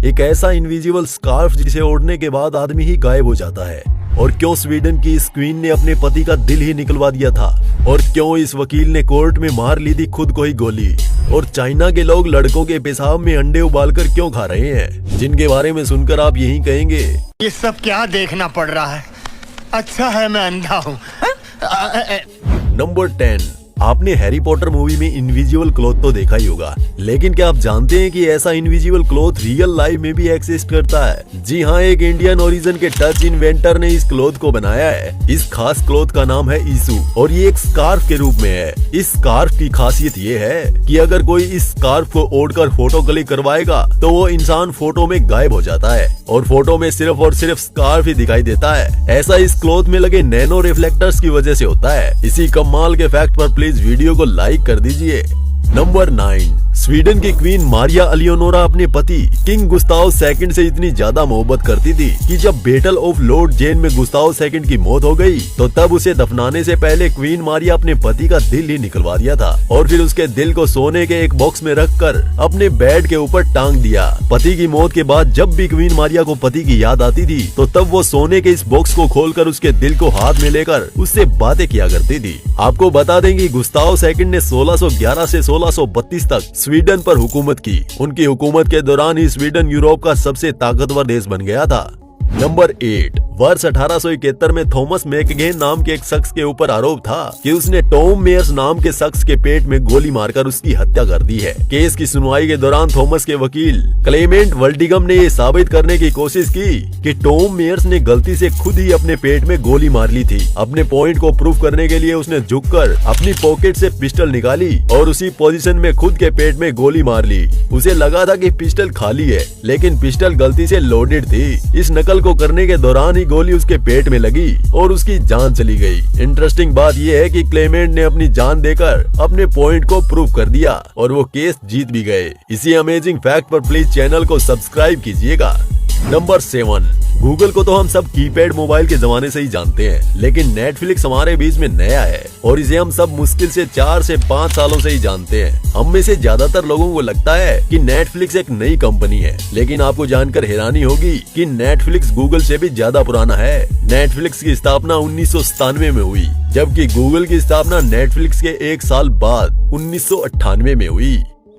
एक ऐसा invisible scarf जिसे ओढ़ने के बाद आदमी ही गायब हो जाता है? और क्यों स्वीडन की इस क्वीन ने अपने पति का दिल ही निकलवा दिया था? और क्यों इस वकील ने कोर्ट में मार ली थी खुद को ही गोली? और चाइना के लोग लड़कों के पेशाब में अंडे उबालकर क्यों खा रहे हैं, जिनके बारे में सुनकर आप यही कहेंगे, ये सब क्या देखना पड़ रहा है? अच्छा है मैं अंधा हूँ। नंबर 10, आपने हैरी पॉटर मूवी में इनविजिबल क्लॉथ तो देखा ही होगा, लेकिन क्या आप जानते हैं कि ऐसा इनविजिबल क्लॉथ रियल लाइफ में भी एक्सिस्ट करता है? जी हाँ, एक इंडियन ओरिजिन के टच इन्वेंटर ने इस क्लॉथ को बनाया है। इस खास क्लॉथ का नाम है ईसू और ये एक स्कार्फ के रूप में है। इस स्कार्फ की खासियत ये है कि अगर कोई इस स्कार्फ को ओढ़कर फोटो क्लिक करवाएगा तो वो इंसान फोटो में गायब हो जाता है और फोटो में सिर्फ और सिर्फ स्कार्फ ही दिखाई देता है। ऐसा इस क्लॉथ में लगे नैनो रिफ्लेक्टर्स की वजह से होता है। इसी कमाल के फैक्ट पर प्लीज वीडियो को लाइक कर दीजिए। नंबर 9, स्वीडन की क्वीन मारिया एलियोनोरा अपने पति किंग गुस्ताव सेकंड से इतनी ज्यादा मोहब्बत करती थी कि जब बैटल ऑफ लॉर्ड जेन में गुस्ताव सेकंड की मौत हो गई तो तब उसे दफनाने से पहले क्वीन मारिया अपने पति का दिल ही निकलवा दिया था और फिर उसके दिल को सोने के एक बॉक्स में रखकर अपने बेड के ऊपर टांग दिया। पति की मौत के बाद जब भी क्वीन मारिया को पति की याद आती थी तो तब वो सोने के इस बॉक्स को खोलकर उसके दिल को हाथ में लेकर उससे बातें किया करती थी। आपको बता दें कि गुस्ताव सेकंड ने 1611 से 1632 तक स्वीडन पर हुकूमत की। उनकी हुकूमत के दौरान ही स्वीडन यूरोप का सबसे ताकतवर देश बन गया था। नंबर 8, वर्ष 1871 में थॉमस मैकगेन नाम के एक शख्स के ऊपर आरोप था कि उसने टॉम मेयर्स नाम के शख्स के पेट में गोली मारकर उसकी हत्या कर दी है। केस की सुनवाई के दौरान थॉमस के वकील क्लेमेंट वर्डिगम ने ये साबित करने की कोशिश की कि टॉम मेयर्स ने गलती से खुद ही अपने पेट में गोली मार ली थी। अपने पॉइंट को प्रूफ करने के लिए उसने झुककर अपनी पॉकेट से पिस्टल निकाली और उसी पोजीशन में खुद के पेट में गोली मार ली। उसे लगा था कि पिस्टल खाली है, लेकिन पिस्टल गलती से लोडेड थी। इस नकल को करने के दौरान ही गोली उसके पेट में लगी और उसकी जान चली गई। इंटरेस्टिंग बात यह है कि क्लेमेंट ने अपनी जान देकर अपने पॉइंट को प्रूव कर दिया और वो केस जीत भी गए। इसी अमेजिंग फैक्ट पर प्लीज चैनल को सब्सक्राइब कीजिएगा। नंबर 7, गूगल को तो हम सब कीपैड मोबाइल के जमाने से ही जानते हैं, लेकिन नेटफ्लिक्स हमारे बीच में नया है और इसे हम सब मुश्किल से 4 से 5 सालों से ही जानते हैं। हम में से ज्यादातर लोगों को लगता है कि नेटफ्लिक्स एक नई कंपनी है, लेकिन आपको जानकर हैरानी होगी कि नेटफ्लिक्स गूगल से भी ज्यादा पुराना है। नेटफ्लिक्स की स्थापना 1997 में हुई, जबकि गूगल की स्थापना नेटफ्लिक्स के 1 साल बाद 1998 में हुई।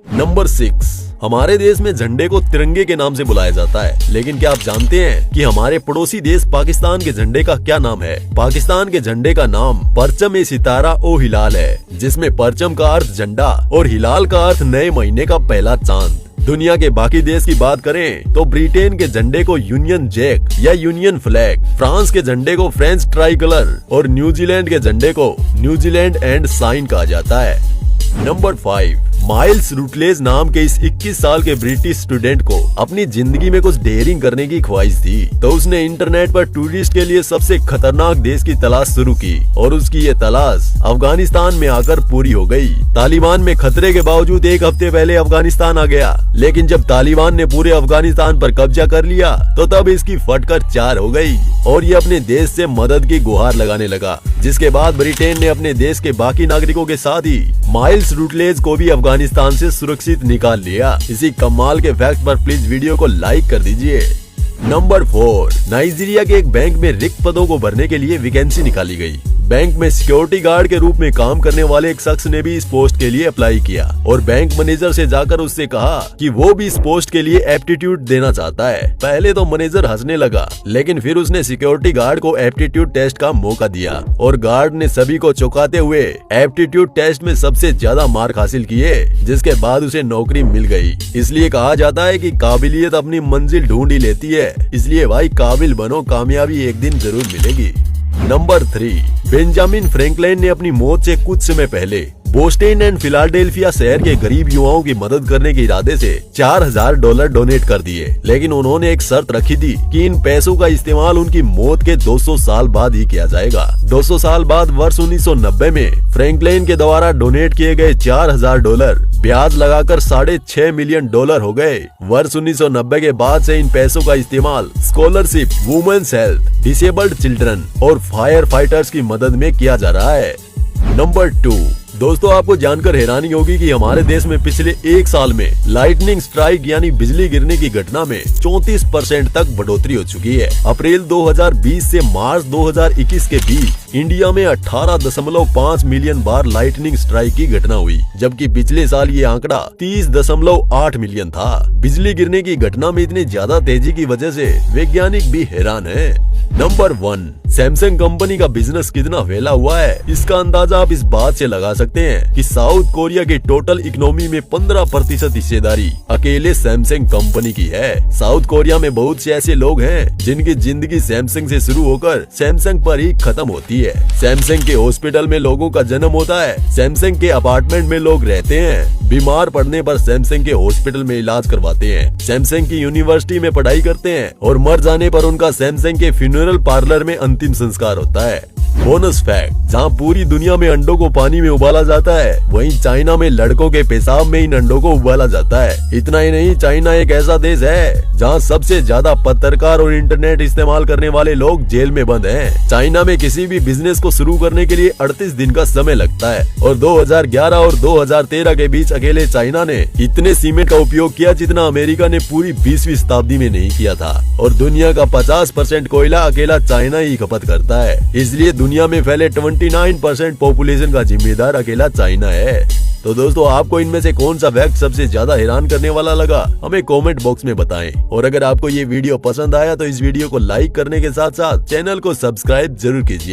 नंबर 6, हमारे देश में झंडे को तिरंगे के नाम से बुलाया जाता है, लेकिन क्या आप जानते हैं कि हमारे पड़ोसी देश पाकिस्तान के झंडे का क्या नाम है? पाकिस्तान के झंडे का नाम परचम सितारा ओ हिलाल है, जिसमें परचम का अर्थ झंडा और हिलाल का अर्थ नए महीने का पहला चांद। दुनिया के बाकी देश की बात करें तो ब्रिटेन के झंडे को यूनियन जैक या यूनियन फ्लैग, फ्रांस के झंडे को फ्रेंच ट्राई कलर और न्यूजीलैंड के झंडे को न्यूजीलैंड एंड साइन कहा जाता है। नंबर 5, माइल्स रूटलेज नाम के इस 21 साल के ब्रिटिश स्टूडेंट को अपनी जिंदगी में कुछ डेयरिंग करने की ख्वाहिश थी, तो उसने इंटरनेट पर टूरिस्ट के लिए सबसे खतरनाक देश की तलाश शुरू की और उसकी ये तलाश अफगानिस्तान में आकर पूरी हो गई। तालिबान में खतरे के बावजूद 1 हफ्ते पहले अफगानिस्तान आ गया, लेकिन जब तालिबान ने पूरे अफगानिस्तान पर कब्जा कर लिया तो तब इसकी फटकर 4 हो गई और ये अपने देश से मदद की गुहार लगाने लगा, जिसके बाद ब्रिटेन ने अपने देश के बाकी नागरिकों के साथ ही माइल्स रूटलेज को भी अफगानिस्तान से सुरक्षित निकाल लिया। इसी कमाल के फैक्ट पर प्लीज वीडियो को लाइक कर दीजिए। नंबर 4, नाइजीरिया के एक बैंक में रिक्त पदों को भरने के लिए वैकेंसी निकाली गई। बैंक में सिक्योरिटी गार्ड के रूप में काम करने वाले एक शख्स ने भी इस पोस्ट के लिए अप्लाई किया और बैंक मैनेजर से जाकर उससे कहा कि वो भी इस पोस्ट के लिए एप्टीट्यूड देना चाहता है। पहले तो मैनेजर हंसने लगा, लेकिन फिर उसने सिक्योरिटी गार्ड को एप्टीट्यूड टेस्ट का मौका दिया और गार्ड ने सभी को चौंकाते हुए एप्टीट्यूड टेस्ट में सबसे ज्यादा मार्क हासिल किए, जिसके बाद उसे नौकरी मिल गई। इसलिए कहा जाता है कि काबिलियत अपनी मंजिल ढूंढ ही लेती है, इसलिए भाई काबिल बनो, कामयाबी एक दिन जरूर मिलेगी। नंबर 3, बेंजामिन फ्रैंकलिन ने अपनी मौत से कुछ समय पहले बोस्टन एंड फिलाडेल्फिया शहर के गरीब युवाओं की मदद करने के इरादे से $4000 डोनेट कर दिए, लेकिन उन्होंने एक शर्त रखी थी कि इन पैसों का इस्तेमाल उनकी मौत के 200 साल बाद ही किया जाएगा। 200 साल बाद वर्ष 1990 में फ्रैंकलिन के द्वारा डोनेट किए गए $4000 ब्याज लगाकर $6.5 मिलियन हो गए। वर्ष 1990 के बाद से इन पैसों का इस्तेमाल scholarship, women's health, disabled children और फायर फाइटर्स की मदद में किया जा रहा है। नंबर 2, दोस्तों आपको जानकर हैरानी होगी कि हमारे देश में पिछले एक साल में लाइटनिंग स्ट्राइक यानी बिजली गिरने की घटना में 34% तक बढ़ोतरी हो चुकी है। अप्रैल 2020 से मार्च 2021 के बीच इंडिया में 18.5 मिलियन बार लाइटनिंग स्ट्राइक की घटना हुई, जबकि पिछले साल ये आंकड़ा 30.8 मिलियन था। बिजली गिरने की घटना में इतनी ज्यादा तेजी की वजह से वैज्ञानिक भी हैरान है। नंबर 1, सैमसंग कंपनी का बिजनेस कितना फैला हुआ है, इसका अंदाजा आप इस बात से लगा सकते हैं कि साउथ कोरिया की टोटल इकोनॉमी में 15% हिस्सेदारी अकेले सैमसंग कंपनी की है। साउथ कोरिया में बहुत से ऐसे लोग हैं जिनकी जिंदगी सैमसंग से शुरू होकर सैमसंग पर ही खत्म होती है। सैमसंग के हॉस्पिटल में लोगों का जन्म होता है, सैमसंग के अपार्टमेंट में लोग रहते हैं, बीमार पड़ने पर सैमसंग के हॉस्पिटल में इलाज करवाते हैं, सैमसंग की यूनिवर्सिटी में पढ़ाई करते हैं और मर जाने पर उनका सैमसंग के फ्यूनरल पार्लर में अंतिम संस्कार होता है। बोनस फैक्ट, जहाँ पूरी दुनिया में अंडों को पानी में उबाला जाता है, वहीं चाइना में लड़कों के पेशाब में इन अंडों को उबाला जाता है। इतना ही नहीं, चाइना एक ऐसा देश है जहाँ सबसे ज्यादा पत्रकार और इंटरनेट इस्तेमाल करने वाले लोग जेल में बंद हैं। चाइना में किसी भी बिजनेस को शुरू करने के लिए 38 दिन का समय लगता है और 2011 और 2013 के बीच अकेले चाइना ने इतने सीमेंट का उपयोग किया जितना अमेरिका ने पूरी 20वीं शताब्दी में नहीं किया था। और दुनिया का 50% कोयला अकेला चाइना ही खपत करता है, इसलिए दुनिया में फैले 29% पॉपुलेशन का जिम्मेदार अकेला चाइना है। तो दोस्तों आपको इनमें से कौन सा फैक्ट सबसे ज्यादा हैरान करने वाला लगा, हमें कमेंट बॉक्स में बताएं। और अगर आपको ये वीडियो पसंद आया तो इस वीडियो को लाइक करने के साथ साथ चैनल को सब्सक्राइब जरूर कीजिए।